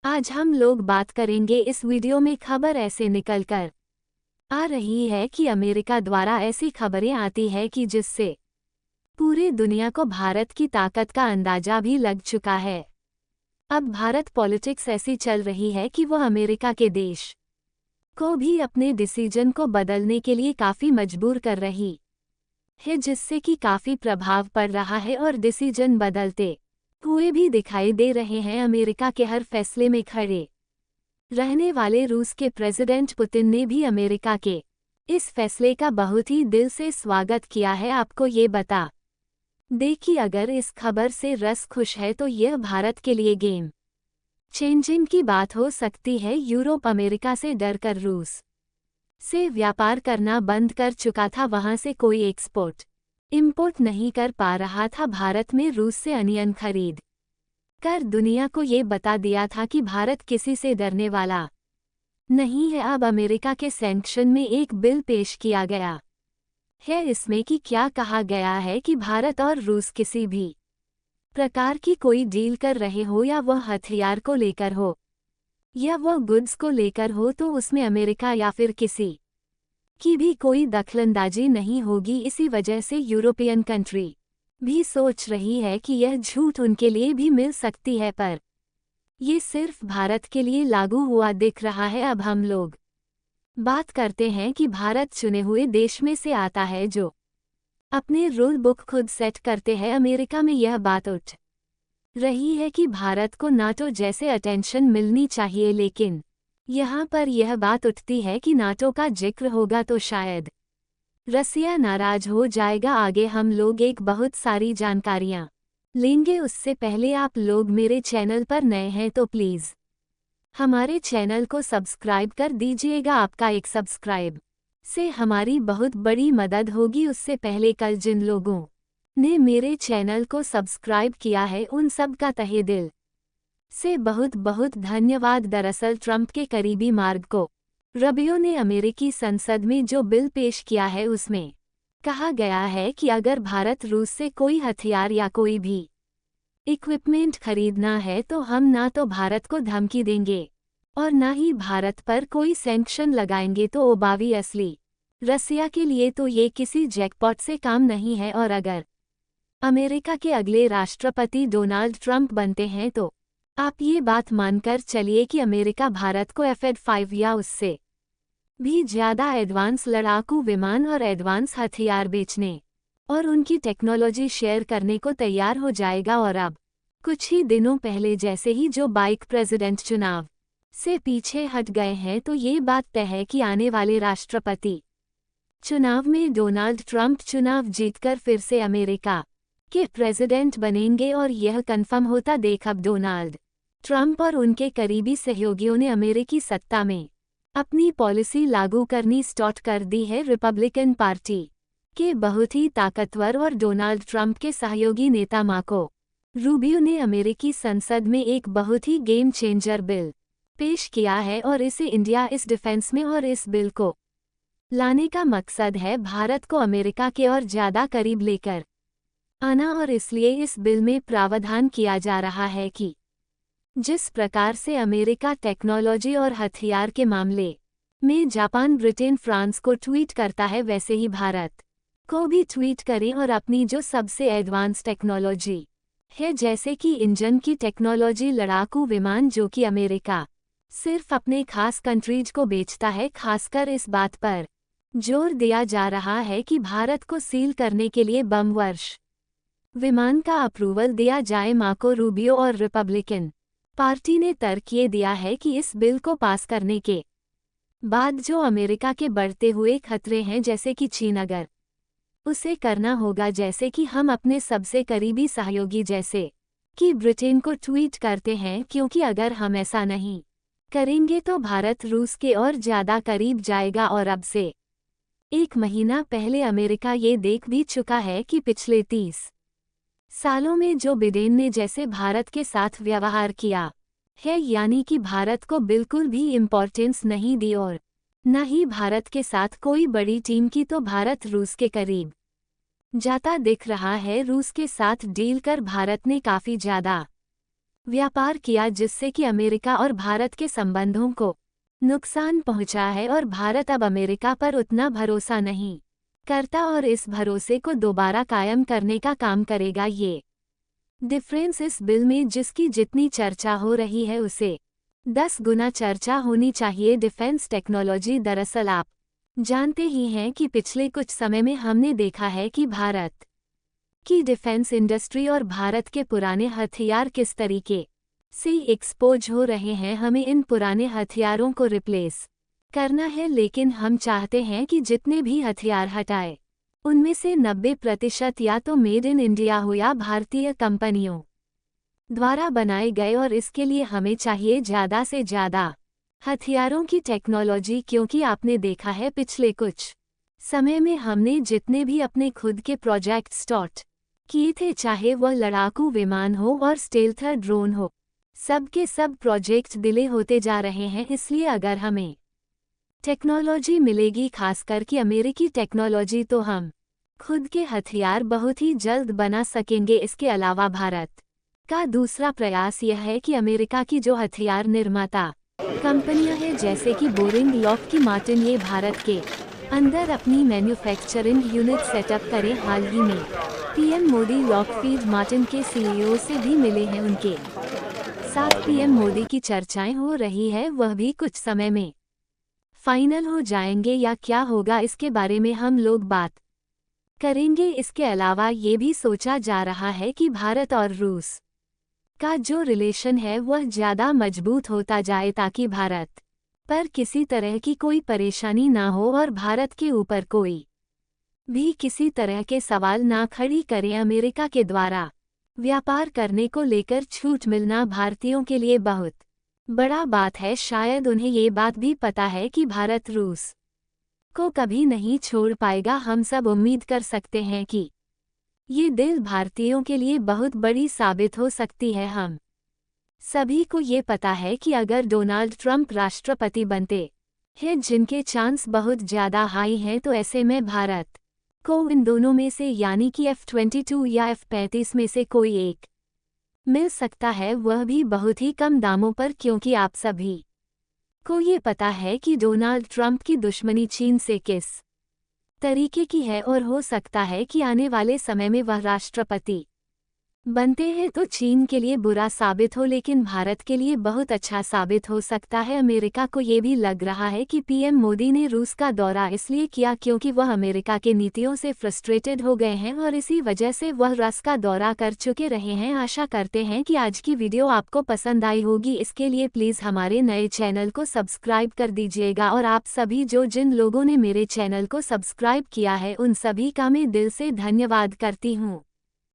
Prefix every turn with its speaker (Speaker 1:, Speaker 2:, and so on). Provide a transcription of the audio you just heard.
Speaker 1: आज हम लोग बात करेंगे इस वीडियो में खबर ऐसे निकल कर आ रही है कि अमेरिका द्वारा ऐसी खबरें आती है कि जिससे पूरी दुनिया को भारत की ताकत का अंदाजा भी लग चुका है। अब भारत पॉलिटिक्स ऐसी चल रही है कि वह अमेरिका के देश को भी अपने डिसीजन को बदलने के लिए काफ़ी मजबूर कर रही है, जिससे कि काफ़ी प्रभाव पड़ रहा है और डिसीजन बदलते हुए भी दिखाई दे रहे हैं। अमेरिका के हर फैसले में खड़े रहने वाले रूस के प्रेसिडेंट पुतिन ने भी अमेरिका के इस फैसले का बहुत ही दिल से स्वागत किया है। आपको ये बता दें कि अगर इस खबर से रस खुश है तो यह भारत के लिए गेम चेंजिंग की बात हो सकती है। यूरोप अमेरिका से डरकर रूस से व्यापार करना बंद कर चुका था, वहां से कोई एक्सपोर्ट इंपोर्ट नहीं कर पा रहा था। भारत में रूस से अनियन खरीद कर दुनिया को ये बता दिया था कि भारत किसी से डरने वाला नहीं है। अब अमेरिका के सैंक्शन में एक बिल पेश किया गया है। इसमें कि क्या कहा गया है कि भारत और रूस किसी भी प्रकार की कोई डील कर रहे हो, या वह हथियार को लेकर हो या वह गुड्स को लेकर हो, तो उसमें अमेरिका या फिर किसी की भी कोई दखलंदाजी नहीं होगी। इसी वजह से यूरोपियन कंट्री भी सोच रही है कि यह झूठ उनके लिए भी मिल सकती है, पर ये सिर्फ भारत के लिए लागू हुआ दिख रहा है। अब हम लोग बात करते हैं कि भारत चुने हुए देश में से आता है जो अपने रूल बुक खुद सेट करते हैं। अमेरिका में यह बात उठ रही है कि भारत को नाटो जैसे अटेंशन मिलनी चाहिए, लेकिन यहाँ पर यह बात उठती है कि नाटो का जिक्र होगा तो शायद रसिया नाराज हो जाएगा। आगे हम लोग एक बहुत सारी जानकारियाँ लेंगे। उससे पहले आप लोग मेरे चैनल पर नए हैं तो प्लीज़ हमारे चैनल को सब्सक्राइब कर दीजिएगा। आपका एक सब्सक्राइब से हमारी बहुत बड़ी मदद होगी। उससे पहले कल जिन लोगों ने मेरे चैनल को सब्सक्राइब किया है उन सब का तहे दिल से बहुत बहुत धन्यवाद। दरअसल ट्रंप के करीबी मार्ग को रबियो ने अमेरिकी संसद में जो बिल पेश किया है उसमें कहा गया है कि अगर भारत रूस से कोई हथियार या कोई भी इक्विपमेंट खरीदना है तो हम ना तो भारत को धमकी देंगे और ना ही भारत पर कोई सैंक्शन लगाएंगे। तो ओबावी असली रसिया के लिए तो ये किसी जैकपॉट से काम नहीं है। और अगर अमेरिका के अगले राष्ट्रपति डोनाल्ड ट्रंप बनते हैं तो आप ये बात मानकर चलिए कि अमेरिका भारत को F-5 या उससे भी ज़्यादा एडवांस लड़ाकू विमान और एडवांस हथियार बेचने और उनकी टेक्नोलॉजी शेयर करने को तैयार हो जाएगा। और अब कुछ ही दिनों पहले जैसे ही जो बाइक प्रेसिडेंट चुनाव से पीछे हट गए हैं, तो ये बात तय है कि आने वाले राष्ट्रपति चुनाव में डोनाल्ड ट्रंप चुनाव जीतकर फिर से अमेरिका के प्रेसिडेंट बनेंगे। और यह कन्फर्म होता देख अब डोनाल्ड ट्रंप और उनके करीबी सहयोगियों ने अमेरिकी सत्ता में अपनी पॉलिसी लागू करनी स्टार्ट कर दी है। रिपब्लिकन पार्टी के बहुत ही ताकतवर और डोनाल्ड ट्रंप के सहयोगी नेता मार्को रूबियो ने अमेरिकी संसद में एक बहुत ही गेम चेंजर बिल पेश किया है और इसे इंडिया इस डिफेंस में, और इस बिल को लाने का मकसद है भारत को अमेरिका के और ज़्यादा करीब लेकर आना। और इसलिए इस बिल में प्रावधान किया जा रहा है कि जिस प्रकार से अमेरिका टेक्नोलॉजी और हथियार के मामले में जापान, ब्रिटेन, फ्रांस को ट्वीट करता है, वैसे ही भारत को भी ट्वीट करें और अपनी जो सबसे एडवांस टेक्नोलॉजी है, जैसे कि इंजन की टेक्नोलॉजी, लड़ाकू विमान, जो कि अमेरिका सिर्फ अपने खास कंट्रीज को बेचता है। खासकर इस बात पर जोर दिया जा रहा है कि भारत को सील करने के लिए बम वर्ष विमान का अप्रूवल दिया जाए। मार्को रूबियो और रिपब्लिकन पार्टी ने तर्क ये दिया है कि इस बिल को पास करने के बाद जो अमेरिका के बढ़ते हुए खतरे हैं, जैसे कि चीन, अगर उसे करना होगा जैसे कि हम अपने सबसे करीबी सहयोगी जैसे कि ब्रिटेन को ट्वीट करते हैं, क्योंकि अगर हम ऐसा नहीं करेंगे तो भारत रूस के और ज़्यादा करीब जाएगा। और अब से एक महीना पहले अमेरिका ये देख भी चुका है कि पिछले 30 सालों में जो बिडेन ने जैसे भारत के साथ व्यवहार किया है, यानी कि भारत को बिल्कुल भी इम्पोर्टेंस नहीं दी और न ही भारत के साथ कोई बड़ी टीम की, तो भारत रूस के करीब जाता दिख रहा है। रूस के साथ डील कर भारत ने काफ़ी ज़्यादा व्यापार किया जिससे कि अमेरिका और भारत के संबंधों को नुकसान पहुंचा है और भारत अब अमेरिका पर उतना भरोसा नहीं करता और इस भरोसे को दोबारा कायम करने का काम करेगा। ये डिफरेंस इस बिल में जिसकी जितनी चर्चा हो रही है उसे 10 गुना चर्चा होनी चाहिए। डिफेंस टेक्नोलॉजी दरअसल आप जानते ही हैं कि पिछले कुछ समय में हमने देखा है कि भारत की डिफेंस इंडस्ट्री और भारत के पुराने हथियार किस तरीके से एक्सपोज हो रहे हैं। हमें इन पुराने हथियारों को रिप्लेस करना है, लेकिन हम चाहते हैं कि जितने भी हथियार हटाए उनमें से 90% या तो मेड इन इंडिया हो या भारतीय कंपनियों द्वारा बनाए गए, और इसके लिए हमें चाहिए ज़्यादा से ज़्यादा हथियारों की टेक्नोलॉजी, क्योंकि आपने देखा है पिछले कुछ समय में हमने जितने भी अपने खुद के प्रोजेक्ट स्टार्ट किए थे, चाहे वह लड़ाकू विमान हो और स्टेल्थर ड्रोन हो, सब के सब प्रोजेक्ट डिले होते जा रहे हैं। इसलिए अगर हमें टेक्नोलॉजी मिलेगी, खासकर कि अमेरिकी टेक्नोलॉजी, तो हम खुद के हथियार बहुत ही जल्द बना सकेंगे। इसके अलावा भारत का दूसरा प्रयास यह है कि अमेरिका की जो हथियार निर्माता कंपनियां हैं जैसे कि बोरिंग, लॉकहीड मार्टिन, ये भारत के अंदर अपनी मैन्युफैक्चरिंग यूनिट सेटअप करें। हाल ही में पीएम मोदी लॉकहीड मार्टिन के सीईओ से भी मिले हैं। उनके साथ पीएम मोदी की चर्चाएं हो रही है, वह भी कुछ समय में फाइनल हो जाएंगे या क्या होगा इसके बारे में हम लोग बात करेंगे। इसके अलावा ये भी सोचा जा रहा है कि भारत और रूस का जो रिलेशन है वह ज़्यादा मजबूत होता जाए, ताकि भारत पर किसी तरह की कोई परेशानी ना हो और भारत के ऊपर कोई भी किसी तरह के सवाल ना खड़ी करे। अमेरिका के द्वारा व्यापार करने को लेकर छूट मिलना भारतीयों के लिए बहुत बड़ा बात है। शायद उन्हें ये बात भी पता है कि भारत रूस को कभी नहीं छोड़ पाएगा। हम सब उम्मीद कर सकते हैं कि ये डील भारतीयों के लिए बहुत बड़ी साबित हो सकती है। हम सभी को ये पता है कि अगर डोनाल्ड ट्रंप राष्ट्रपति बनते हैं, जिनके चांस बहुत ज़्यादा हाई हैं, तो ऐसे में भारत को इन दोनों में से यानी कि F-22 या F-35 में से कोई एक मिल सकता है, वह भी बहुत ही कम दामों पर, क्योंकि आप सभी को ये पता है कि डोनाल्ड ट्रंप की दुश्मनी चीन से किस तरीके की है, और हो सकता है कि आने वाले समय में वह राष्ट्रपति बनते हैं तो चीन के लिए बुरा साबित हो, लेकिन भारत के लिए बहुत अच्छा साबित हो सकता है। अमेरिका को ये भी लग रहा है कि पीएम मोदी ने रूस का दौरा इसलिए किया क्योंकि वह अमेरिका के नीतियों से फ्रस्ट्रेटेड हो गए हैं और इसी वजह से वह रूस का दौरा कर चुके रहे हैं। आशा करते हैं कि आज की वीडियो आपको पसंद आई होगी। इसके लिए प्लीज़ हमारे नए चैनल को सब्सक्राइब कर दीजिएगा, और आप सभी जिन लोगों ने मेरे चैनल को सब्सक्राइब किया है उन सभी का मैं दिल से धन्यवाद करती हूँ।